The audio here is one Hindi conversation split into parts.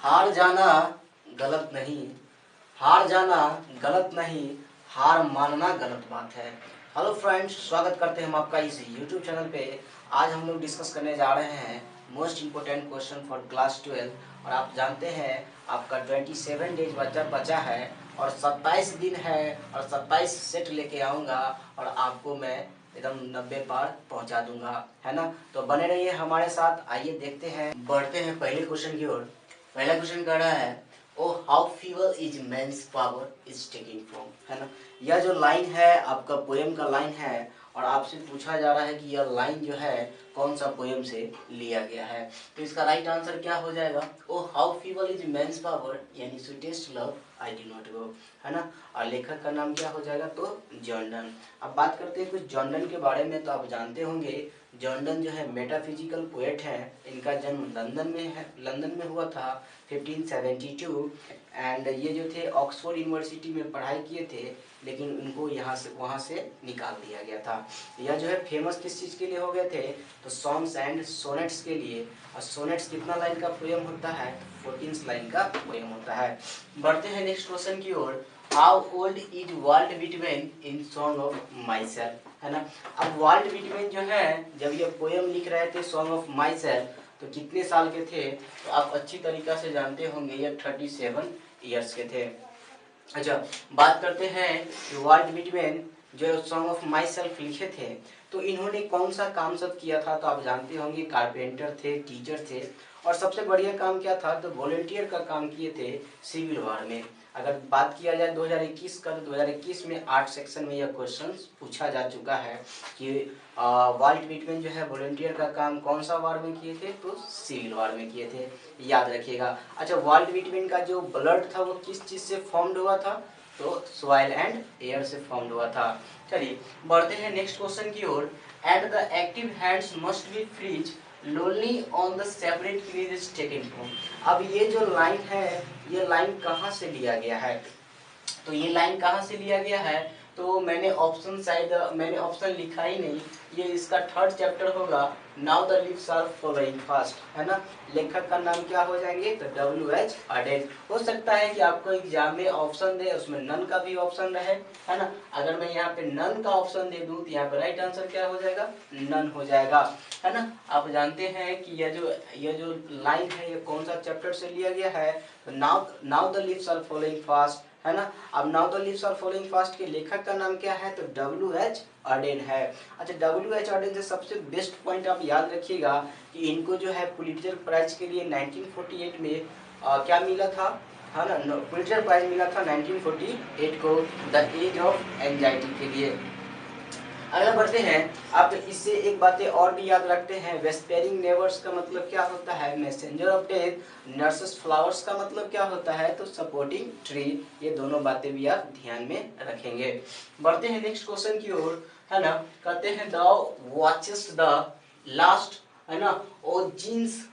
हार जाना गलत नहीं, हार जाना गलत नहीं, हार मानना गलत बात है। हेलो फ्रेंड्स, स्वागत करते हैं हम आपका इस यूट्यूब चैनल पे। आज हम लोग डिस्कस करने जा रहे हैं most important question for class 12। और आप जानते हैं आपका 27 डेज बचा है और 27 दिन है और 27 सेट लेके आऊँगा और आपको मैं एकदम 90 पार पहुंचा दूंगा, है ना। तो बने रहिए हमारे साथ। आइए देखते हैं, बढ़ते हैं पहले क्वेश्चन की ओर। पहला क्वेश्चन कह रहा है O how fever is man's power is taking from, है ना। यह जो लाइन है आपका पोएम का लाइन है और आपसे पूछा जा रहा है कि यह लाइन जो है कौन सा पोएम से लिया गया है। तो इसका राइट आंसर क्या हो जाएगा, O how fever is man's power यानी sweetest love I do not go, है ना। और लेखक का नाम क्या हो जाएगा, तो जॉन डन। अब बात करते हैं कुछ जॉन डन के बारे में। तो आप जानते होंगे जॉन डन जो है मेटाफिजिकल पोएट हैं। इनका जन्म लंदन में हुआ था 1572। एंड ये जो थे ऑक्सफोर्ड यूनिवर्सिटी में पढ़ाई किए थे, लेकिन उनको वहाँ से निकाल दिया गया था। यह जो है फेमस किस चीज़ के लिए हो गए थे, तो सॉन्ग्स एंड सोनेट्स के लिए। और सोनेट्स कितना लाइन का पोएम होता है, 14 लाइन का पोएम होता है। बढ़ते हैं नेक्स्ट क्वेश्चन की ओर। How old is Walt Whitman in Song of Myself, है ना। अब वाल्ट व्हिटमैन जो है जब ये पोएम लिख रहे थे सॉन्ग ऑफ माई सेल्फ, तो कितने साल के थे, तो आप अच्छी तरीक़ा से जानते होंगे ये 37 ईयर्स के थे। अच्छा, बात करते हैं कि वाल्ट व्हिटमैन जो सॉन्ग ऑफ माई सेल्फ लिखे थे, तो इन्होंने कौन सा काम सब किया था, तो आप जानते होंगे कारपेंटर थे, टीचर थे, और सबसे बढ़िया काम क्या था, तो वॉलंटियर का काम किए थे सिविल वार में। अगर बात किया जाए 2021 का, तो 2021 में 8 सेक्शन में यह क्वेश्चन पूछा जा चुका है कि वाल्ट व्हिटमैन जो है वॉलंटियर का काम कौन सा वार में किए थे, तो सिविल वार में किए थे, याद रखिएगा। अच्छा, वाल्ट व्हिटमैन का जो ब्लड था वो किस चीज़ से फॉर्म्ड हुआ था, तो सॉइल एंड एयर से फॉर्म्ड हुआ था। चलिए बढ़ते हैं नेक्स्ट क्वेश्चन की ओर। And the active hands must be freeze lonely on the separate place taken from. अब ये जो लाइन है, ये लाइन कहाँ से लिया गया है, तो ये लाइन कहाँ से लिया गया है, तो मैंने ऑप्शन लिखा ही नहीं। ये इसका 3rd चैप्टर होगा, now the leaves are following fast, है ना। लेखक का नाम क्या हो जाएंगे, तो W.H. अडेन। हो सकता है कि आपको एग्जाम में ऑप्शन दे, उसमें नन का भी ऑप्शन रहे, है ना। अगर मैं यहाँ पे नन का ऑप्शन दे दूँ तो यहाँ पे राइट आंसर क्या हो जाएगा, नन हो जाएगा, है ना। आप जानते हैं कि यह जो लाइन है ये कौन सा चैप्टर से लिया गया है, तो now the leaves are following fast, है ना। अब now the leaves are following fast के लेखक का नाम क्या है, तो W.H. अडेन है। अच्छा, W.H. अडेन से सबसे बेस्ट पॉइंट आप याद रखिएगा कि इनको जो है पुलित्जर प्राइज के लिए 1948 में क्या मिला था, है ना, पुलित्जर प्राइज मिला था 1948 को द एज ऑफ एंजाइटी के लिए। अगला बढ़ते हैं। आप इससे एक बातें और भी याद रखते हैं, वेस्पेरिंग नेबर्स का मतलब क्या होता है, messenger of death. Nurses flowers का मतलब क्या होता है, तो सपोर्टिंग ट्री। ये दोनों बातें भी आप ध्यान में रखेंगे। बढ़ते हैं नेक्स्ट क्वेश्चन की ओर, है ना। कहते हैं द वॉचेस द लास्ट, है ना, O jeans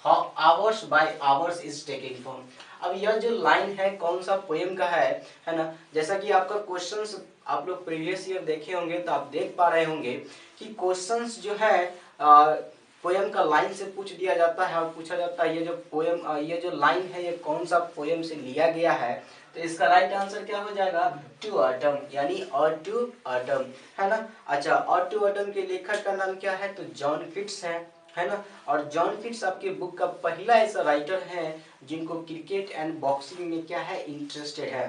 hours by hours is taking from. अब यह जो लाइन है कौन सा पोएम का है ना। जैसा कि आपका क्वेश्चंस आप लोग प्रीवियस ईयर देखे होंगे तो आप देख पा रहे होंगे कि क्वेश्चंस जो है पोएम का लाइन से पूछ दिया जाता है और पूछा जाता है ये जो लाइन है ये कौन सा पोएम से लिया गया है। तो इसका राइट आंसर क्या हो जाएगा, टू ऑटम, यानी और टू ऑटम, है ना। अच्छा, और टू ऑटम के लेखक का नाम क्या है, तो जॉन किट्स है ना। और जॉन किट्स आपके बुक का पहला ऐसा राइटर है जिनको क्रिकेट एंड बॉक्सिंग में क्या है, इंटरेस्टेड है।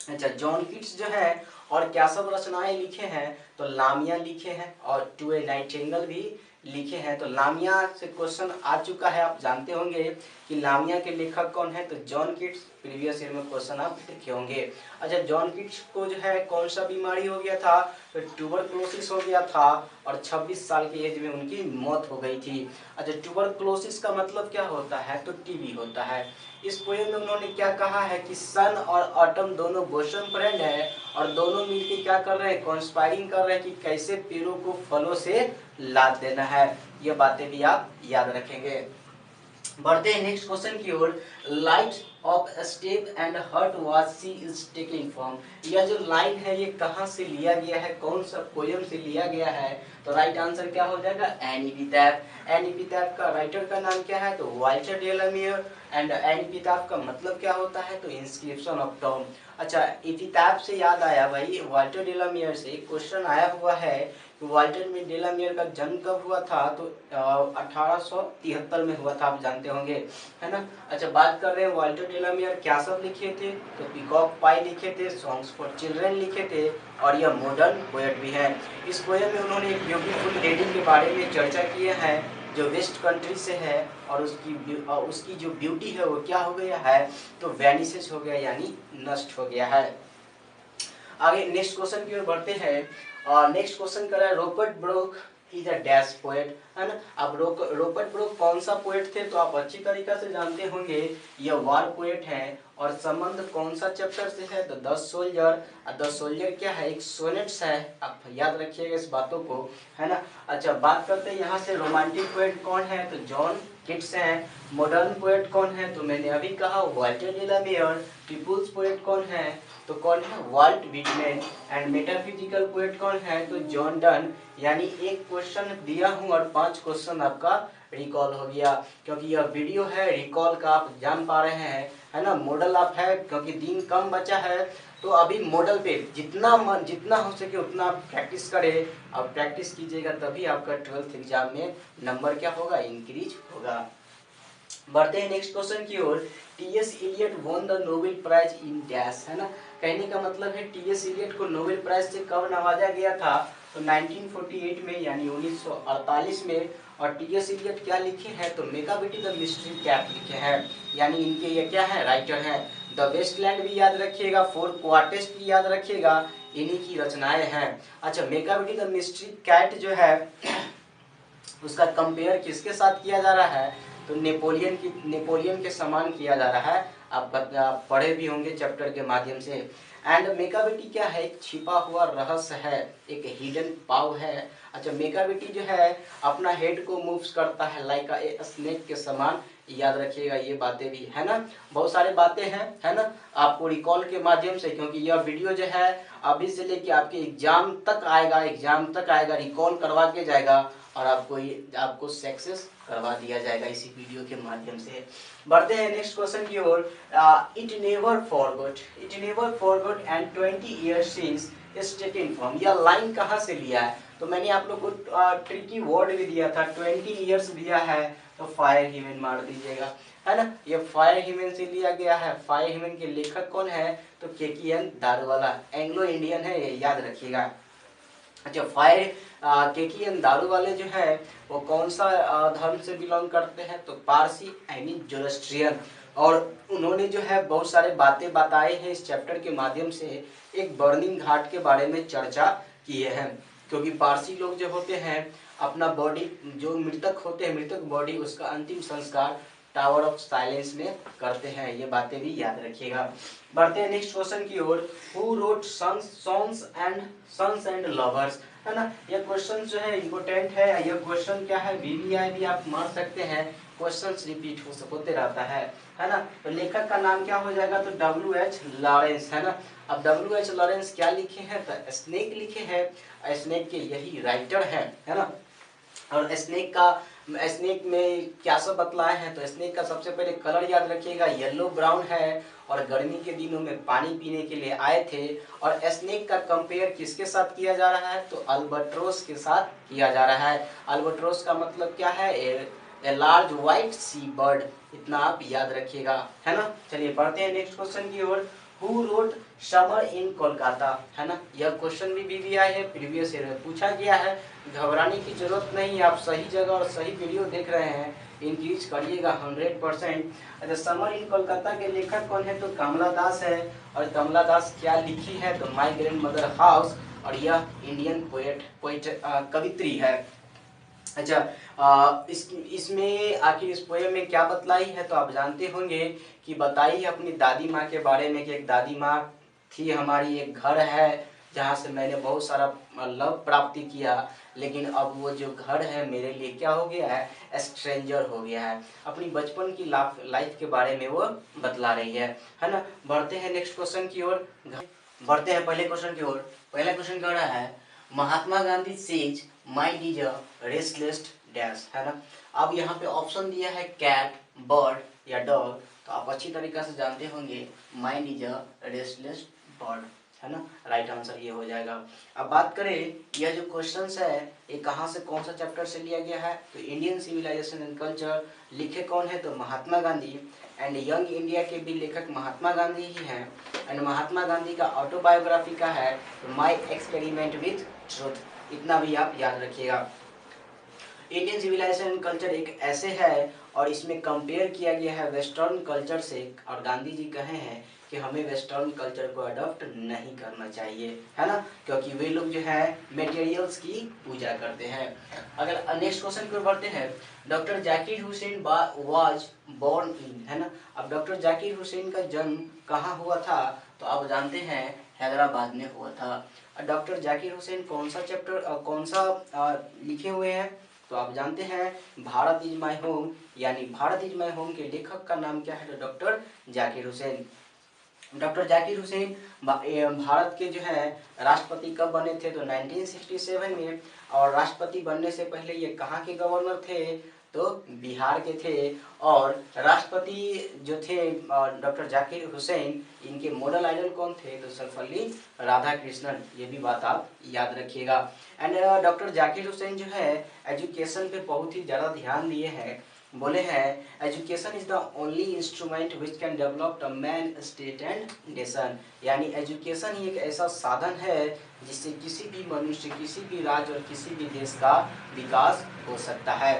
अच्छा, जॉन किट्स जो है और क्या सब रचनाएं लिखे हैं, तो लामिया लिखे हैं और टू ए नाइटिंगेल भी लिखे हैं। तो लामिया से क्वेश्चन आ चुका है, आप जानते होंगे कि लामिया के लेखक कौन है, तो जॉन किट्स। प्रीवियस ईयर में क्वेश्चन आप देखे होंगे। अच्छा, जॉन किट्स को जो है कौन सा बीमारी हो गया था, तो ट्यूबरक्लोसिस हो गया था और 26 साल की एज में उनकी मौत हो गई थी। अच्छा, ट्यूबरक्लोसिस का मतलब क्या होता है, तो टीबी होता है। इस पोएम में उन्होंने क्या कहा है कि सन और ऑटम दोनों बोसन फ्रेंड है और दोनों मिलके क्या कर रहे हैं, कॉन्स्पायरिंग कर रहे हैं कि कैसे पेड़ों को फलों से लाद देना है। ये बातें भी आप याद रखेंगे। बढ़ते हैं नेक्स्ट क्वेश्चन की ओर। Light of step and hurt was she is taking from. यह जो लाइन है ये कहाँ से लिया गया है, कौन सा पोयम से लिया गया है? तो राइट आंसर क्या हो जाएगा? एनी एपिटैफ। एनी एपिटैफ का राइटर का नाम क्या है? तो Walter de la Mare. And any epitaph का मतलब क्या होता है? तो इंस्क्रिप्शन ऑफ टॉम। अच्छा, एपिटैफ से याद आया भाई, वाल्टर डे ला मीयर से क्वेश्चन आया हुआ है कि वाल्टर में डे ला मीयर का जन्म कब हुआ था? तो 1873 में हुआ था, आप जानते होंगे, है ना। अच्छा, बात कर रहे हैं वाल्टर डे ला मीयर क्या सब लिखे थे? तो पीकॉक पाई लिखे थे, सॉन्ग्स फॉर चिल्ड्रन लिखे थे, और यह मॉडर्न पोएट भी है। इस पोएम में उन्होंने एक ब्यूटीफुल लेडी के बारे में चर्चा किए हैं जो वेस्ट कंट्री से है, और उसकी जो ब्यूटी है वो क्या हो गया है? तो वैनिसेस हो गया, यानी नष्ट हो गया है। आगे नेक्स्ट क्वेश्चन की ओर बढ़ते हैं। और नेक्स्ट क्वेश्चन कर रहा है Robert broke is a dash poet, है ना। अब रॉबर्ट ब्रोक कौन सा पोएट थे? तो आप अच्छी तरीका से जानते होंगे, यह वार पोएट है। और संबंध कौन सा चैप्टर से है? तो द सोल्जर। द सोल्जर क्या है? एक सोनेट्स है, आप याद रखिएगा इस बातों को, है ना। अच्छा, बात करते हैं यहाँ से रोमांटिक पोएट कौन है? तो जॉन किट्स हैं। मॉडर्न पोएट कौन है? तो मैंने अभी कहा Walter de la Mare. People's poet कौन है? तो कौन है? Walt Whitman. And metaphysical poet कौन है? तो जॉन डन। यानी एक क्वेश्चन दिया हूं और 5 क्वेश्चन आपका रिकॉल हो गया, क्योंकि यह वीडियो है रिकॉल का, आप जान पा रहे हैं, है ना। मॉडल आप है, क्योंकि दिन कम बचा है, तो अभी मॉडल पे जितना हो सके उतना प्रैक्टिस करें, और प्रैक्टिस कीजिएगा तभी आपका 12th एग्जाम में नंबर क्या होगा? इंक्रीज होगा। बढ़ते हैं नेक्स्ट क्वेश्चन की ओर। TS. Eliot won the Nobel prize in dash, है ना। कहने का मतलब है टी.एस. इलियट को नोबेल प्राइज से कब नवाजा गया था? तो 1948 में, यानी 1948 में। और टी.एस. इलियट क्या लिखे हैं? तो मेकाबिटी द मिस्ट्री कैट लिखे हैं, यानी इनके ये क्या है? राइटर हैं। द वेस्टलैंड भी याद रखिएगा, फोर क्वार्टेस्ट भी याद रखिएगा, इन्हीं की रचनाएं हैं। अच्छा, मेकाबिटी द मिस्ट्री कैट जो है उसका कंपेयर किसके साथ किया जा रहा है? तो नेपोलियन के समान किया जा रहा है। आप पढ़े भी होंगे चैप्टर के माध्यम से। एंड मेकाबिटी क्या है? एक छिपा हुआ रहस्य है, एक हिडन पाव है। अच्छा, मेकाबिटी जो है अपना हेड को मूव्स करता है लाइक ए स्नेक के समान, याद रखिएगा ये बातें भी, है ना। बहुत सारी बातें हैं, है ना, आपको रिकॉल के माध्यम से, क्योंकि यह वीडियो जो है अभी से लेके आपके एग्जाम तक आएगा, रिकॉल करवा के जाएगा, और आपको सक्सेस करवा दिया जाएगा इसी वीडियो के माध्यम से। बढ़ते हैं नेक्स्ट क्वेश्चन की ओर। It never forgot and 20 years since is taken from, यह लाइन कहाँ से लिया है? तो मैंने आप लोग को ट्रिकी वर्ड भी दिया था, 20 years दिया है, तो फायर हीमन मार दीजिएगा, है ना। ये फायर हीमन से लिया गया है। फायर हीमन के लेखक कौन है? तो केकीएन दारूवाला, एंग्लो इंडियन है, ये याद रखिएगा। अच्छा, केकीएन दारूवाले जो है वो कौन सा धर्म से बिलोंग करते हैं? तो पारसी, आई मीन जोरोस्ट्रियन। और उन्होंने जो है बहुत सारे बातें बताए हैं इस चैप्टर के माध्यम से। एक बर्निंग घाट के बारे में चर्चा किए हैं, क्योंकि पारसी लोग जो होते हैं अपना बॉडी, जो मृतक होते हैं, मृतक बॉडी, उसका अंतिम संस्कार टावर ऑफ साइलेंस में करते हैं। ये बातें भी याद रखिएगा। बढ़ते हैं नेक्स्ट क्वेश्चन की ओर। हु रोट सॉन्स एंड लवर्स, है ना। यह क्वेश्चन जो है इम्पोर्टेंट है। यह क्वेश्चन क्या है? VVI भी आप मार सकते हैं, क्वेश्चंस रिपीट होते रहता है ना। तो लेखक का नाम क्या हो जाएगा? तो WH लॉरेंस, है ना। अब WH लॉरेंस क्या लिखे हैं? तो स्नेक लिखे हैं। स्नेक के यही राइटर है ना। और स्नेक में क्या सब बतलाए हैं? तो स्नेक का सबसे पहले कलर याद रखिएगा, येलो ब्राउन है, और गर्मी के दिनों में पानी पीने के लिए आए थे। और स्नेक का कंपेयर किसके साथ किया जा रहा है? तो अल्बाट्रोस के साथ किया जा रहा है। अल्बाट्रोस का मतलब क्या है? A large white sea bird, इतना आप याद रखिएगा, है ना। चलिए बढ़ते हैं नेक्स्ट क्वेश्चन की ओर। Who road summer in Kolkata, है ना। यह क्वेश्चन भी VVI है, प्रीवियस ईयर में पूछा गया है। घबराने की जरूरत नहीं, आप सही जगह और सही वीडियो देख रहे हैं, इंक्रीज करिएगा 100%। अच्छा, समर इन कोलकाता के लेखक कौन है? तो कमला दास है। और कमला दास क्या लिखी है? तो माई ग्रैंड मदर हाउस। और यह इंडियन कवित्री है। अच्छा, इसमें आखिर इस पोएम में क्या बतलाई है? तो आप जानते होंगे कि बताई है अपनी दादी माँ के बारे में, कि एक दादी माँ थी हमारी, एक घर है, जहाँ से मैंने बहुत सारा लव प्राप्ति किया, लेकिन अब वो जो घर है मेरे लिए क्या हो गया है, स्ट्रेंजर हो गया है। अपनी बचपन की लाइफ के बारे में वो बतला रही है ना। बढ़ते हैं नेक्स्ट क्वेश्चन की ओर, बढ़ते हैं पहले क्वेश्चन की ओर। पहला क्वेश्चन कह रहा है Mahatma Gandhi says mind is a restless dash, है ना। अब यहाँ पे ऑप्शन दिया है कैट, बर्ड या डॉग, तो आप अच्छी तरीके से जानते होंगे mind is a restless bird, है ना। राइट आंसर ये हो जाएगा। अब बात करें यह जो क्वेश्चंस है ये कहाँ से, कौन सा चैप्टर से लिया गया है, तो इंडियन सिविलाइजेशन एंड कल्चर। लिखे कौन है, तो Mahatma Gandhi. And young India के भी लेखक महात्मा गांधी ही हैं। एंड महात्मा गांधी का ऑटोबायोग्राफी का है तो माई एक्सपेरिमेंट विथ ट्रुथ, इतना भी आप याद रखिएगा। इंडियन सिविलाइजेशन एंड कल्चर एक ऐसे है और इसमें कंपेयर किया गया है वेस्टर्न कल्चर से, और गांधी जी कहे हैं कि हमें वेस्टर्न कल्चर को अडॉप्ट नहीं करना चाहिए, है ना, क्योंकि वे लोग जो है मटेरियल्स की पूजा करते हैं। अगर नेक्स्ट क्वेश्चन पर बढ़ते हैं, doctor Zakir Hussain was born in, है ना। अब डॉक्टर जाकिर हुसैन का जन्म कहाँ हुआ था, तो आप जानते हैं हैदराबाद में हुआ था। डॉक्टर जाकिर हुसैन कौन सा चैप्टर कौन सा लिखे हुए हैं, तो आप जानते हैं भारत इज माई होम, यानी भारत इज माई होम के लेखक का नाम क्या है, तो डॉक्टर जाकिर हुसैन। डॉक्टर जाकिर हुसैन भारत के जो है राष्ट्रपति कब बने थे, तो 1967 में। और राष्ट्रपति बनने से पहले ये कहाँ के गवर्नर थे, तो बिहार के थे। और राष्ट्रपति जो थे डॉक्टर जाकिर हुसैन, इनके मॉडल आइडल कौन थे, तो सर्वपल्ली राधाकृष्णन, ये भी बात आप याद रखिएगा। एंड डॉक्टर जाकिर हुसैन जो है एजुकेशन पे बहुत ही ज़्यादा ध्यान दिए हैं। बोले हैं education is the only instrument which can develop a man state and nation, यानी एजुकेशन ही एक ऐसा साधन है जिससे किसी भी मनुष्य, किसी भी राज्य और किसी भी देश का विकास हो सकता है।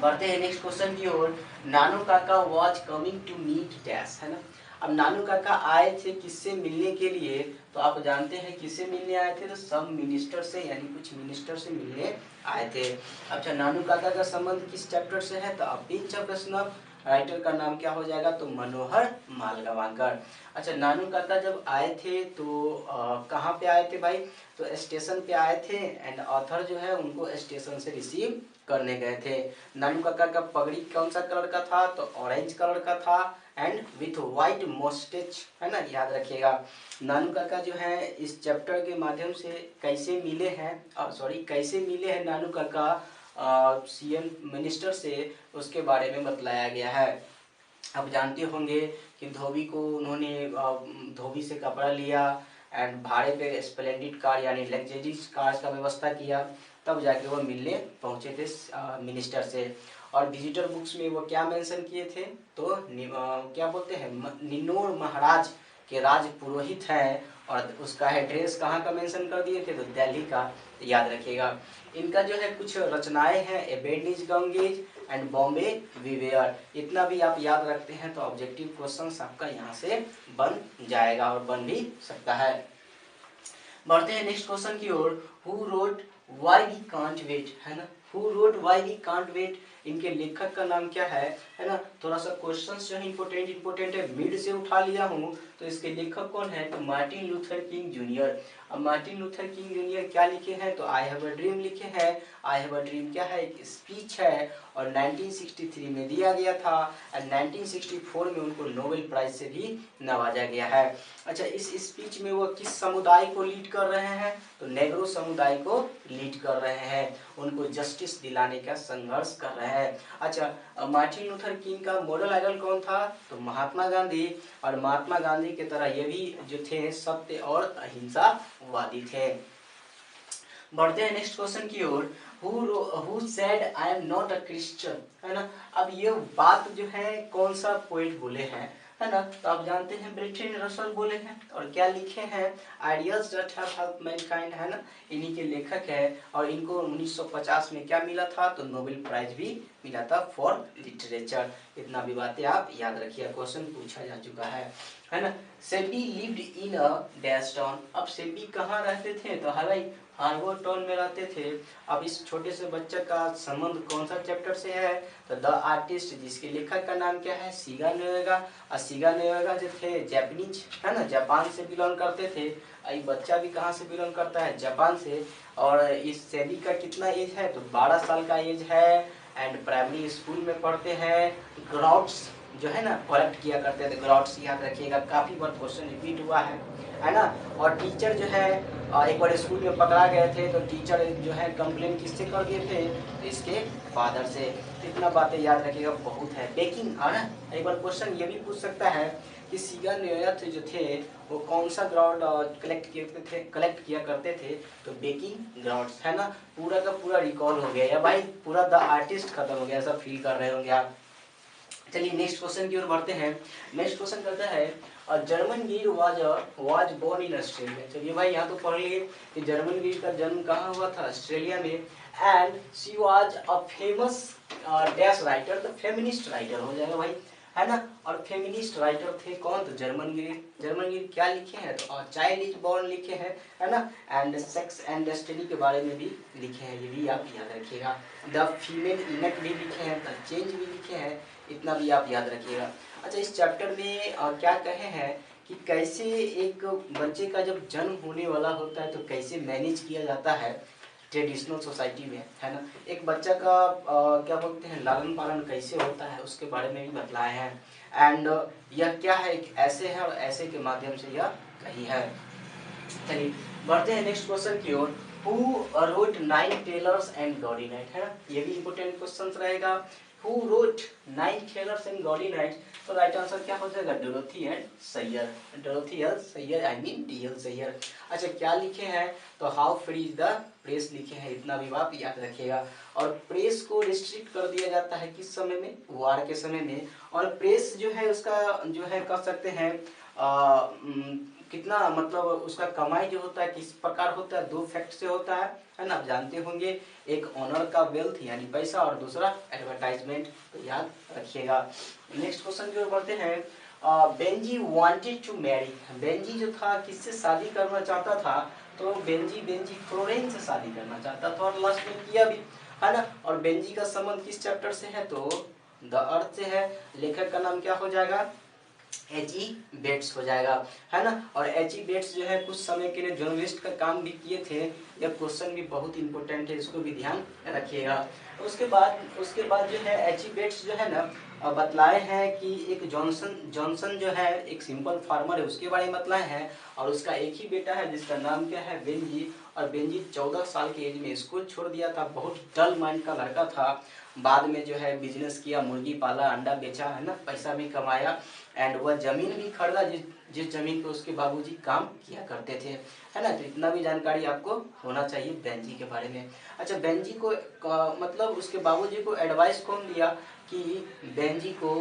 बढ़ते हैं नेक्स्ट क्वेश्चन की ओर। Nanu Kaka was coming to meet dash, है ना। अब नानू काका आए थे किससे मिलने के लिए, तो आप जानते हैं किससे मिलने आए थे, तो सब मिनिस्टर से, यानी कुछ मिनिस्टर से मिलने आए थे। अच्छा, नानू काका का संबंध किस चैप्टर से है, तो pinch of the snuff, writer का नाम क्या हो जाएगा, तो मनोहर मालगांवकर। अच्छा, नानू काका जब आए थे तो कहाँ पे आए थे भाई, तो स्टेशन पे आए थे। एंड ऑथर जो है उनको स्टेशन से रिसीव करने गए थे। नानू काका का पगड़ी कौन सा कलर का था, तो ऑरेंज कलर का था एंड विथ वाइट मोस्टेच, है ना, याद रखिएगा। नानू काका जो है इस चैप्टर के माध्यम से कैसे मिले हैं, कैसे मिले हैं नानू काका सीएम मिनिस्टर से, उसके बारे में बतलाया गया है। आप जानते होंगे कि धोबी को उन्होंने धोबी से कपड़ा लिया एंड भाड़े पे स्प्लेंडिड कार यानी लग्जरीज कार का व्यवस्था किया, तब जाके वो मिलने पहुंचे थे मिनिस्टर से। और विजिटर बुक्स में वो क्या मेंशन किए थे, तो क्या बोलते हैं, निन्नोर महाराज के राज पुरोहित हैं, और उसका एड्रेस कहाँ का मेंशन कर दिए थे, तो दिल्ली का, याद रखिएगा। इनका जो है कुछ रचनाएं हैं, एबेंडिज गंगेज एंड बॉम्बे विवेयर, इतना भी आप याद रखते हैं तो ऑब्जेक्टिव क्वेश्चन आपका यहाँ से बन जाएगा और बन भी सकता है। बढ़ते हैं नेक्स्ट क्वेश्चन की ओर। Who wrote why we can't wait, है ना, who wrote why we can't wait, इनके लेखक का नाम क्या है ना। थोड़ा सा क्वेश्चंस जो है इंपोर्टेंट है, मिड से उठा लिया हूँ, तो इसके लेखक कौन है, तो मार्टिन लूथर किंग जूनियर। अब मार्टिन लूथर किंग जूनियर क्या लिखे हैं, तो आई हैव अ ड्रीम लिखे हैं। आई हैव अ ड्रीम क्या है, एक स्पीच है और 1963 में दिया गया था एंड 1964 में उनको नोबेल प्राइज से भी नवाजा गया है। अच्छा, इस स्पीच में वो किस समुदाय को लीड कर रहे हैं, तो नेग्रो समुदाय को लीड कर रहे हैं, उनको जस्टिस दिलाने का संघर्ष कर रहे हैं। अच्छा, मार्टिन लूथर किंग का मॉडल आइडल कौन था, तो महात्मा गांधी। और महात्मा गांधी की तरह ये भी जो थे सत्य और अहिंसावादी थे। बढ़ते हैं नेक्स्ट क्वेश्चन की ओर। Who said I am not a Christian, है ना। अब ये बात जो है कौन सा पोएट बोले हैं, है ना, तो आप जानते हैं ब्रट्रेंड रसल बोले हैं। और क्या लिखे हैं, ideas that have helped Mankind, है ना, इन्हीं के लेखक है। और इनको 1950 में क्या मिला था, तो नोबेल प्राइज भी मिला था फॉर लिटरेचर। इतना भी बातें आप याद रखिए, क्वेश्चन पूछा जा चुका है ना। SEBI lived in a dash town. अब सेबी कहाँ रहते थे, तो हाई हार्बर टाउन में रहते थे। अब इस छोटे से बच्चे का संबंध कौन सा चैप्टर से है? तो द आर्टिस्ट, जिसके लेखक का नाम क्या है? शिगा नोएगा। और शिगा नोएगा जो थे जापानीज है ना, जापान से बिलोंग करते थे। ये बच्चा भी कहाँ से बिलोंग करता है? जापान से। और इस सैली का कितना एज है? तो 12 साल का एज है। एंड प्राइमरी स्कूल में पढ़ते हैं। ग्राउट्स जो है ना कलेक्ट किया करते थे। ग्राउट्स याद रखिएगा, काफ़ी बार क्वेश्चन रिपीट हुआ है ना। और टीचर जो है एक बार स्कूल में पकड़ा गए थे, तो टीचर जो है कंप्लेन किससे कर दिए थे? तो इसके फादर से। इतना बातें याद रखिएगा, बहुत है। बेकिंग है ना, एक बार क्वेश्चन ये भी पूछ सकता है कि शिगा नोएगा जो थे वो कौन सा ग्राउंड कलेक्ट किया करते थे? तो बेकिंग ग्राउंड्स है ना। पूरा का पूरा रिकॉल हो गया या भाई पूरा द आर्टिस्ट खत्म हो गया, ऐसा फील कर रहे होंगे आप। चलिए नेक्स्ट क्वेश्चन की ओर बढ़ते हैं। नेक्स्ट क्वेश्चन करता है जर्मन गिर वाज बोर्न इन ऑस्ट्रेलिया। चलिए भाई यहाँ तो पढ़ लिए कि जर्मन गिर का जन्म कहाँ हुआ था? ऑस्ट्रेलिया में। And she was a famous dash writer, तो फेमिनिस्ट राइटर हो जाएगा भाई, है ना। और फेमिनिस्ट राइटर थे कौन? तो जर्मन गिर। जर्मन गिर क्या लिखे हैं? तो चाइल्ड इज बॉर्न लिखे हैं, है ना। एंड सेक्स एंड डेस्टिनी के बारे में भी लिखे हैं, ये भी आप याद रखिएगा। द फीमेल इनक भी लिखे हैं, द चेंज भी लिखे हैं, इतना भी आप याद रखिएगा। अच्छा, इस चैप्टर में क्या कहे हैं कि कैसे एक बच्चे का जब जन्म होने वाला होता है तो कैसे मैनेज किया जाता है ट्रेडिशनल सोसाइटी में, है ना। एक बच्चा का क्या बोलते हैं लालन पालन कैसे होता है उसके बारे में भी बतलाए हैं। एंड यह क्या है? एक ऐसे है और ऐसे के माध्यम से यह कही है। चलिए बढ़ते हैं नेक्स्ट क्वेश्चन की ओर। Who wrote Nine Tailors and Gaudy Night, है ना, ये भी इंपोर्टेंट क्वेश्चन रहेगा। Who wrote Nine Tailors and Gaudy Night? तो राइट आंसर क्या हो जाएगा? Dorothy and Saiyar. Dorothy L Saiyar, I mean D L Saiyar. अच्छा, क्या लिखे हैं? तो how free is the press लिखे हैं, इतना भी आप याद रखिएगा। और प्रेस को रिस्ट्रिक्ट कर दिया जाता है किस समय में? वार के समय में। और प्रेस जो है उसका जो है कह सकते हैं कितना मतलब उसका कमाई जो होता है किस प्रकार होता है? 2 फैक्ट से होता है ना, आप जानते होंगे। एक ऑनर का वेल्थ यानी पैसा, और दूसरा एडवर्टाइजमेंट, तो याद रखिएगा। नेक्स्ट क्वेश्चन की ओर बढ़ते हैं। Benji wanted to marry. Benji जो था किससे शादी करना चाहता था? तो बेंजी फ्लोरेंस से शादी करना चाहता था और लास्ट में किया भी, है ना। और बेंजी का संबंध किस चैप्टर से है? तो द अर्थ से है। लेखक का नाम क्या हो जाएगा? H.E. बेट्स हो जाएगा, है ना। और H.E. बेट्स जो है कुछ समय के लिए जर्नलिस्ट का काम भी किए थे। यह क्वेश्चन भी बहुत इंपॉर्टेंट है, इसको भी ध्यान रखिएगा। उसके बाद जो है H.E. बेट्स जो है ना बतलाए हैं कि एक जॉनसन जो है एक सिंपल फार्मर है, उसके बारे में बतलाए हैं। और उसका एक ही बेटा है जिसका नाम क्या है? बेंजी। और बेंजी 14 साल की एज में स्कूल छोड़ दिया था, बहुत डल माइंड का लड़का था। बाद में जो है बिजनेस किया, मुर्गी पाला, अंडा बेचा, है ना, पैसा भी कमाया। एंड वह जमीन भी खरीदा जिस जमीन पे उसके बाबूजी काम किया करते थे, है ना। तो इतना भी जानकारी आपको होना चाहिए बेंजी के बारे में। अच्छा, बेंजी को मतलब उसके बाबूजी को एडवाइस कौन दिया कि बेंजी को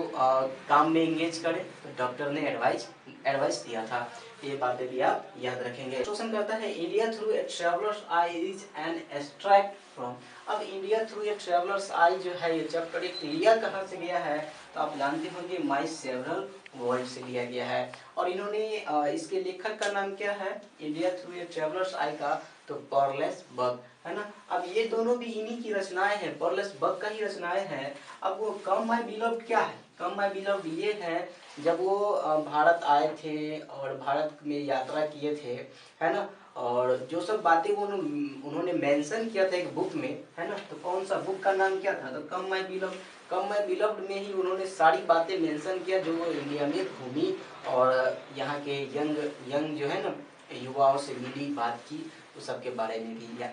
काम में एंगेज करे? तो डॉक्टर ने एडवाइस दिया था। ये बातें भी आप याद रखेंगे। क्वेश्चन करता है India through a travellers I is an extract from. अब इंडिया थ्रू ए ट्रैवलर्स आई जो है ये चैप्टर इंडिया कहाँ से गया है? तो आप जानते होंगे माई सेवरल वर्ल्ड से लिया गया है। और इन्होंने इसके लेखक का नाम क्या है इंडिया थ्रू ए ट्रैवलर्स आई का? तो पर्लेस बग, है ना। अब ये दोनों भी इन्हीं की रचनाएं हैं, पर्लेस बग का ही रचनाएं हैं। अब वो कम माई बिलव्ड क्या है? कम माई बिलव्ड ये है जब वो भारत आए थे और भारत में यात्रा किए थे, है ना। और जो सब बातें वो उन्होंने मेंशन किया था एक बुक में, है ना। तो कौन सा बुक का नाम क्या था? तो कम माई बिलव्ड। कम माई बिलव्ड में ही उन्होंने सारी बातें मेंशन किया जो वो इंडिया में घूमी और यहाँ के यंग जो है ना युवाओं से मिली, बात की, तो सबके बारे में भी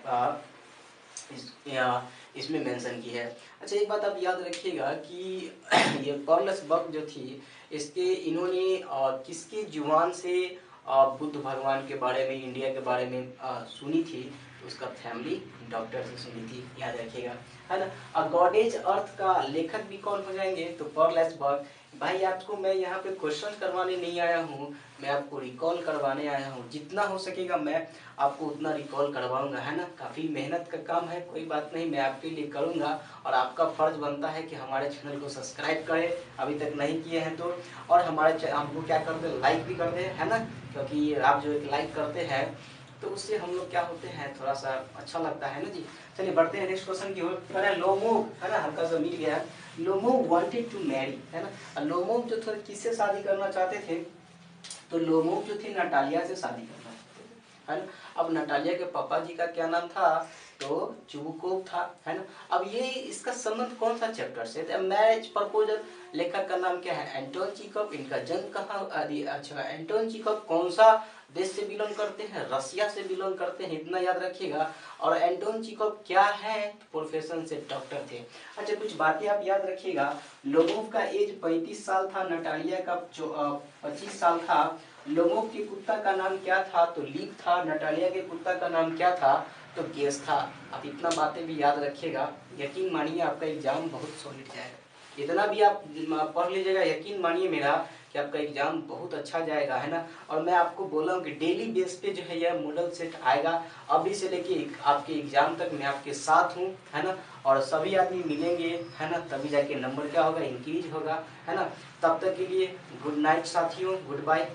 इसमें मेंशन की है। अच्छा, एक बात आप याद रखिएगा कि ये पर्लस बग जो थी इसके इन्होंने किसकी जुबान से बुद्ध भगवान के बारे में, इंडिया के बारे में सुनी थी? तो उसका फैमिली डॉक्टर से सुनी थी, याद रखिएगा, है ना। और गॉडेज अर्थ का लेखक भी कौन हो जाएंगे? तो पर्लस बग। भाई आपको मैं यहाँ पे क्वेश्चन करवाने नहीं आया हूँ, मैं आपको रिकॉल करवाने आया हूँ। जितना हो सकेगा मैं आपको उतना रिकॉल करवाऊंगा, है ना। काफ़ी मेहनत का काम है, कोई बात नहीं, मैं आपके लिए करूँगा। और आपका फर्ज बनता है कि हमारे चैनल को सब्सक्राइब करें अभी तक नहीं किए हैं तो, और हमारे हमको क्या कर दे, लाइक भी कर दे, है ना। क्योंकि आप जो एक लाइक करते हैं तो उससे हम लोग क्या होते हैं, थोड़ा सा अच्छा लगता है ना जी। चलिए बढ़ते हैं नेक्स्ट क्वेश्चन की ओर। लोमोव है ना, हल्का सा मिल गया है। लोमोव वांटेड टू मैरी है ना। लोमोव जो थे किससे शादी करना चाहते थे, तो लोमोव जो थे नटालिया से शादी करना चाहते थे, है ना। अब नटालिया के पापा जी का क्या नाम था, तो चुबुकोव था, है ना। अब ये इसका संबंध कौन सा चैप्टर से, तो मैरिज प्रपोजल। लेखक का नाम क्या है, एंटोन चेखव। इनका जन्म कहाँ, अच्छा एंटोन चेखव कौन सा देश से बिलोंग करते हैं, रसिया से बिलोंग करते हैं, इतना याद रखिएगा। और एंटोन चेखव क्या है, प्रोफेशन से डॉक्टर थे। अच्छा कुछ बातें आप याद रखिएगा। लोमोव का एज 35 साल था, नटालिया का 25 साल था। लोमोव के कुत्ता का नाम क्या था, तो लीक था। नटालिया के कुत्ता का नाम क्या था, तो गेस था। आप इतना बातें भी याद रखिएगा, यकीन मानिए आपका एग्जाम बहुत सॉलिड जाएगा। इतना भी आप पढ़ लीजिएगा, यकीन मानिए मेरा कि आपका एग्जाम बहुत अच्छा जाएगा, है ना। और मैं आपको बोला हूँ कि डेली बेस पे जो है यह मॉडल सेट आएगा। अभी से लेके आपके एग्जाम तक मैं आपके साथ हूँ, है ना। और सभी आदमी मिलेंगे, है ना, तभी जाके नंबर क्या होगा, इंक्रीज होगा, है ना। तब तक के लिए गुड नाइट साथियों, गुड बाय।